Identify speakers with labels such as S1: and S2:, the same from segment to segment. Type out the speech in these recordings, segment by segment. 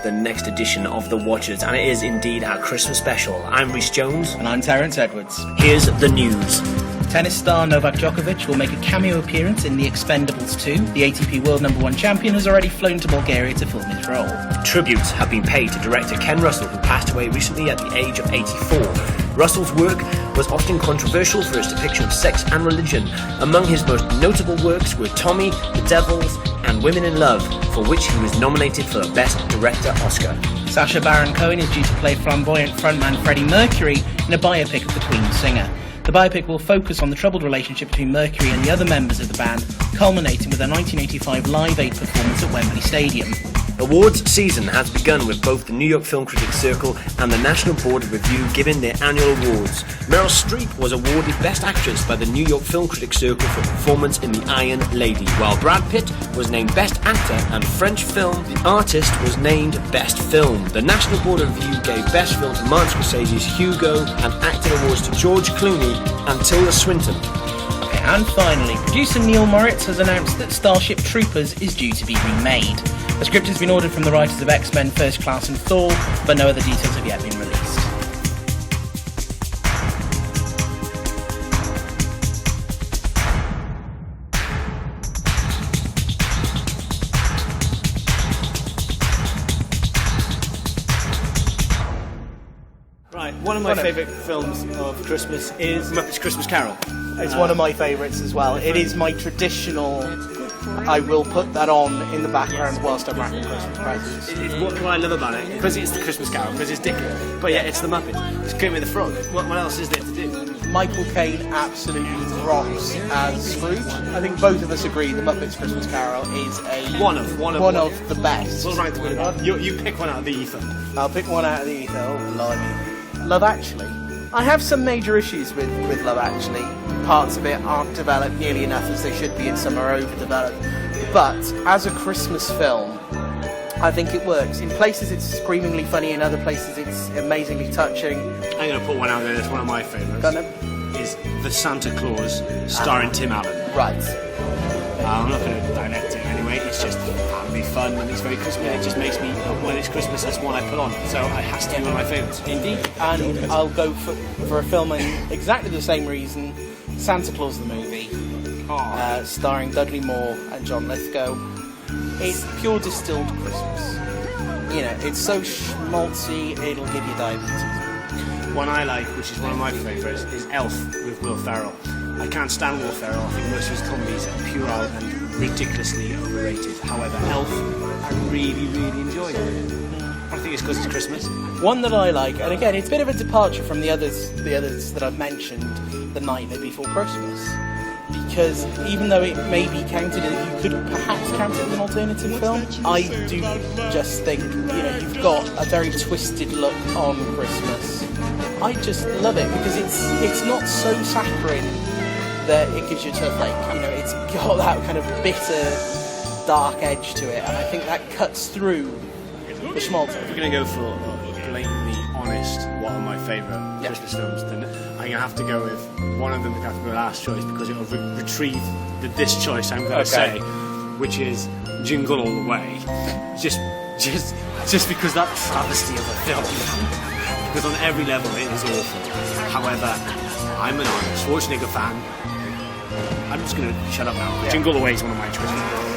S1: the next edition of The Watchers, and it is indeed our Christmas special. I'm Rhys Jones.
S2: And I'm Terence Edwards.
S1: Here's the news.
S2: Tennis star Novak Djokovic will make a cameo appearance in the Expendables 2. The ATP World #1 champion has already flown to Bulgaria to film his role.
S1: Tributes have been paid to director Ken Russell, who passed away recently at the age of 84. Russell's work was often controversial for its depiction of sex and religion. Among his most notable works were Tommy, The Devils, and Women in Love, for which he was nominated for a Best Director Oscar.
S2: Sacha Baron Cohen is due to play flamboyant frontman Freddie Mercury in a biopic of the Queen singer. The biopic will focus on the troubled relationship between Mercury and the other members of the band, culminating with their 1985 Live Aid performance at Wembley Stadium.
S1: Awards season has begun with both the New York Film Critics Circle and the National Board of Review giving their annual awards. Meryl Streep was awarded Best Actress by the New York Film Critics Circle for performance in The Iron Lady, while Brad Pitt was named Best Actor and French film The Artist was named Best Film. The National Board of Review gave Best Film to Martin Scorsese's Hugo and Acting Awards to George Clooney and Tilda Swinton.
S2: And finally, producer Neil Moritz has announced that Starship Troopers is due to be remade. The script has been ordered from the writers of X-Men, First Class and Thor, but no other details have yet been released.
S3: Right, one of my favourite films of Christmas is Muppets Christmas Carol.
S4: It's one of my favourites as well. It is my traditional... I will put that on in the background whilst I'm wrapping Christmas presents.
S3: What do I love about it? Because it's the Christmas Carol, because it's Dickens. But yeah, it's the Muppets. It's Kermit the Frog. What else is there to do?
S4: Michael Caine absolutely rocks as Scrooge. I think both of us agree the Muppets Christmas Carol is
S3: one of
S4: the best.
S3: It's all right to win. You pick one out of the ether.
S4: I'll pick one out of the ether. Oh, blimey. Love Actually. I have some major issues with Love Actually. Parts of it aren't developed nearly enough as they should be, and some are overdeveloped. But as a Christmas film, I think it works. In places it's screamingly funny, in other places it's amazingly touching.
S3: I'm going to put one out there that's one of my favourites. Is The Santa Claus, starring Tim Allen.
S4: Right.
S3: I'm not going to direct it anyway. It's just family fun and it's very Christmas. It just makes me, when it's Christmas, that's one I put on. So it has to be one of my favourites.
S4: Indeed. And I'll go for a film in exactly the same reason. Santa Claus the movie, starring Dudley Moore and John Lithgow. It's pure distilled Christmas. You know, it's so schmaltzy it'll give you diabetes.
S3: One I like, which is one of my favourites, is Elf with Will Ferrell. I can't stand Will Ferrell. I think most of his comedies are puerile and ridiculously overrated. However, Elf, I really, really enjoy it. I think it's because it's Christmas.
S4: One that I like, and again, it's a bit of a departure from the others that I've mentioned, The Nightmare Before Christmas, because even though it may be counted, you could perhaps count it as an alternative film, I do just think, you've got a very twisted look on Christmas. I just love it because it's not so saccharine that it gives you a tough ache. It's got that kind of bitter, dark edge to it, and I think that cuts through the schmaltz.
S3: If we're going to go for blatantly honest, what are my favourite Christmas films, then I'm going to have to go with one of them. That have to be the last choice because it will retrieve this choice I'm going to say, which is Jingle All the Way. Just because that travesty of a film. Because on every level it is awful. However, I'm an Arnold Schwarzenegger fan. I'm just going to shut up now. Yeah. Jingle All the Way is one of my choices.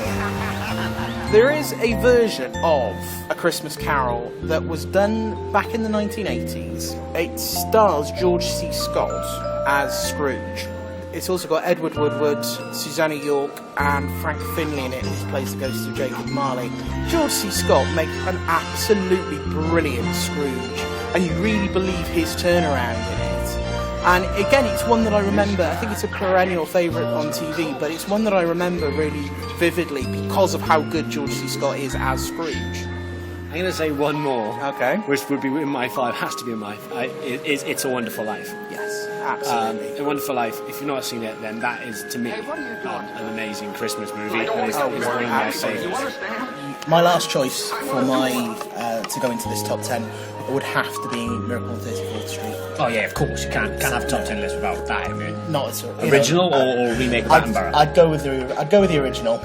S4: There is a version of A Christmas Carol that was done back in the 1980s. It stars George C. Scott as Scrooge. It's also got Edward Woodward, Susanna York and Frank Finlay in it, who plays the ghost of Jacob Marley. George C. Scott makes an absolutely brilliant Scrooge, and you really believe his turnaround in it. And again, it's one that I remember. I think it's a perennial favourite on TV, but it's one that I remember really vividly because of how good George C. Scott is as Scrooge.
S3: I'm going to say one more, which would be in my five, has to be in my five. It's A Wonderful Life.
S4: Yes, absolutely.
S3: A Wonderful Life, if you've not seen it, then that is, to me, an amazing Christmas movie. It's one of my favourites.
S2: My last choice for to go into this top 10 would have to be Miracle on 34th Street.
S1: Oh yeah, of course. You can't have a top 10 list without that.
S2: Not at all.
S1: Original or remake of Attenborough?
S2: I'd go with the original.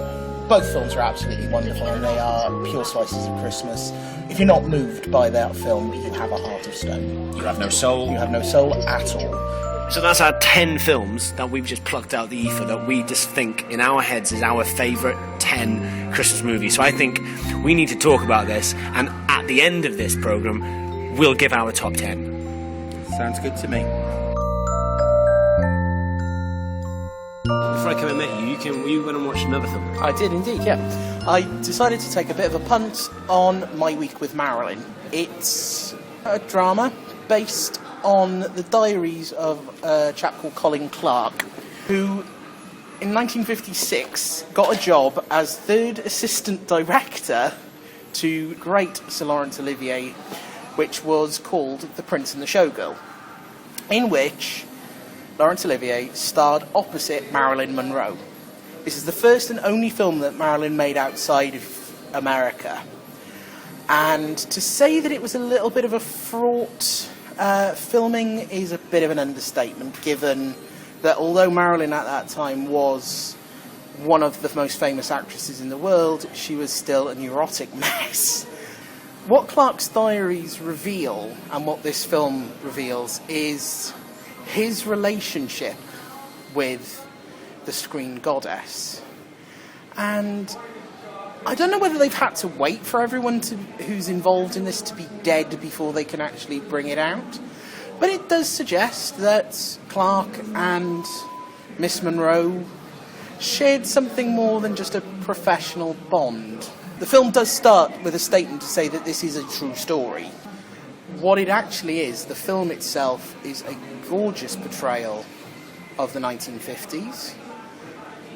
S4: Both films are absolutely wonderful, and they are pure slices of Christmas. If you're not moved by that film, you have a heart of stone.
S1: You have no soul.
S4: You have no soul at all.
S1: So that's our 10 films that we've just plucked out the ether that we just think in our heads is our favourite 10 Christmas movies. So I think we need to talk about this, and at the end of this programme, we'll give our top 10.
S4: Sounds good to me.
S3: Before I come and met you went and watched another film.
S4: I did indeed, yeah. I decided to take a bit of a punt on My Week with Marilyn. It's a drama based on the diaries of a chap called Colin Clark, who in 1956 got a job as third assistant director to great Sir Laurence Olivier, which was called The Prince and the Showgirl, in which Laurence Olivier starred opposite Marilyn Monroe. This is the first and only film that Marilyn made outside of America. And to say that it was a little bit of a fraught filming is a bit of an understatement, given that although Marilyn at that time was one of the most famous actresses in the world, she was still a neurotic mess. What Clark's diaries reveal, and what this film reveals, is his relationship with the screen goddess. And I don't know whether they've had to wait for everyone who's involved in this to be dead before they can actually bring it out. But it does suggest that Clark and Miss Monroe shared something more than just a professional bond. The film does start with a statement to say that this is a true story. What it actually is, the film itself, is a gorgeous portrayal of the 1950s.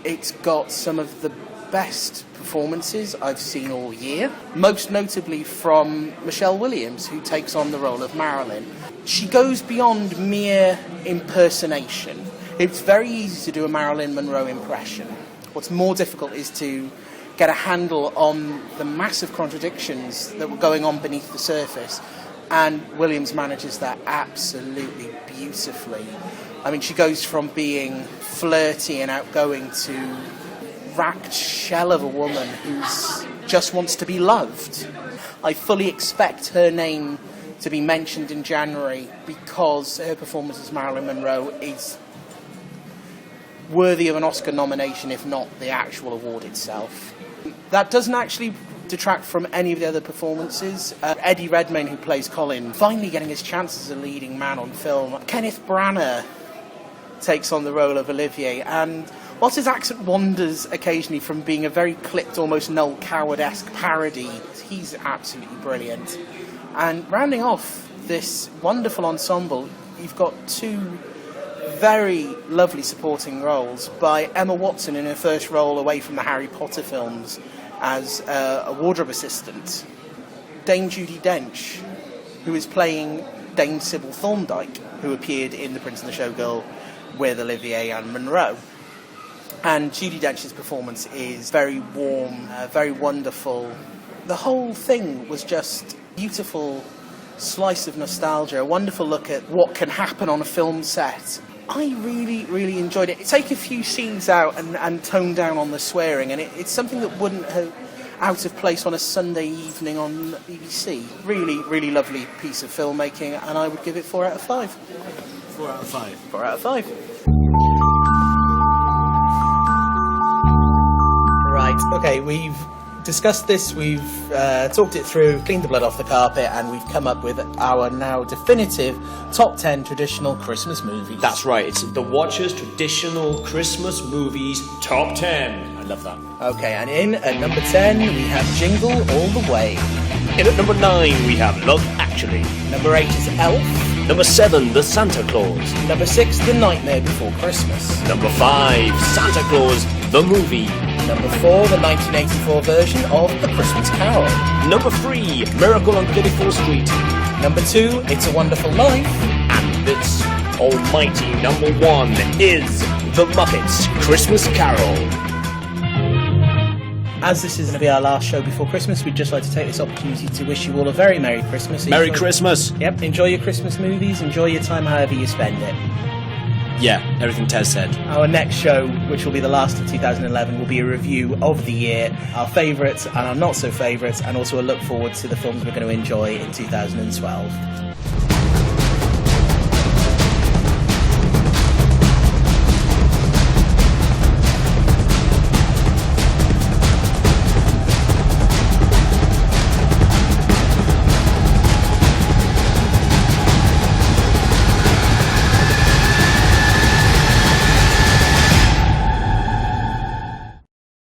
S4: It's got some of the best performances I've seen all year, most notably from Michelle Williams, who takes on the role of Marilyn. She goes beyond mere impersonation. It's very easy to do a Marilyn Monroe impression. What's more difficult is to get a handle on the massive contradictions that were going on beneath the surface, and Williams manages that absolutely beautifully. I mean, she goes from being flirty and outgoing to racked shell of a woman who just wants to be loved. I fully expect her name to be mentioned in January because her performance as Marilyn Monroe is worthy of an Oscar nomination, if not the actual award itself. That doesn't actually detract from any of the other performances. Eddie Redmayne, who plays Colin, finally getting his chance as a leading man on film. Kenneth Branagh takes on the role of Olivier, and whilst his accent wanders occasionally from being a very clipped, almost Noel Coward-esque parody, he's absolutely brilliant. And rounding off this wonderful ensemble, you've got two very lovely supporting roles by Emma Watson in her first role away from the Harry Potter films as a wardrobe assistant, Dame Judi Dench, who is playing Dame Sybil Thorndike, who appeared in The Prince and the Showgirl with Olivier and Monroe. And Judi Dench's performance is very warm, very wonderful. The whole thing was just a beautiful slice of nostalgia, a wonderful look at what can happen on a film set. I really, really enjoyed it. Take a few scenes out and tone down on the swearing, and it's something that wouldn't have out of place on a Sunday evening on BBC. Really, really lovely piece of filmmaking, and I would give it 4 out of 5.
S3: 4 out of 5.
S4: 4 out of 5. Right, okay, we've discussed this, we've talked it through, cleaned the blood off the carpet, and we've come up with our now definitive top 10 traditional Christmas movies.
S1: That's right, it's the Watcher's Traditional Christmas Movies Top 10. I love that.
S4: Okay, and in at number 10 we have Jingle All the Way.
S1: In at number 9 we have Love Actually.
S4: Number 8 is Elf.
S1: Number 7, The Santa Claus.
S4: Number 6, The Nightmare Before Christmas.
S1: Number 5, Santa Claus, the movie.
S4: Number 4, the 1984 version of A Christmas Carol.
S1: Number 3, Miracle on 34th Street.
S4: Number 2, It's a Wonderful Life.
S1: And this almighty number 1 is The Muppets Christmas Carol.
S2: As this is going to be our last show before Christmas, we'd just like to take this opportunity to wish you all a very Merry Christmas.
S1: Merry Christmas.
S2: Yep, enjoy your Christmas movies, enjoy your time however you spend it.
S1: Yeah, everything Tez said.
S2: Our next show, which will be the last of 2011, will be a review of the year, our favourites and our not so favourites, and also a look forward to the films we're going to enjoy in 2012.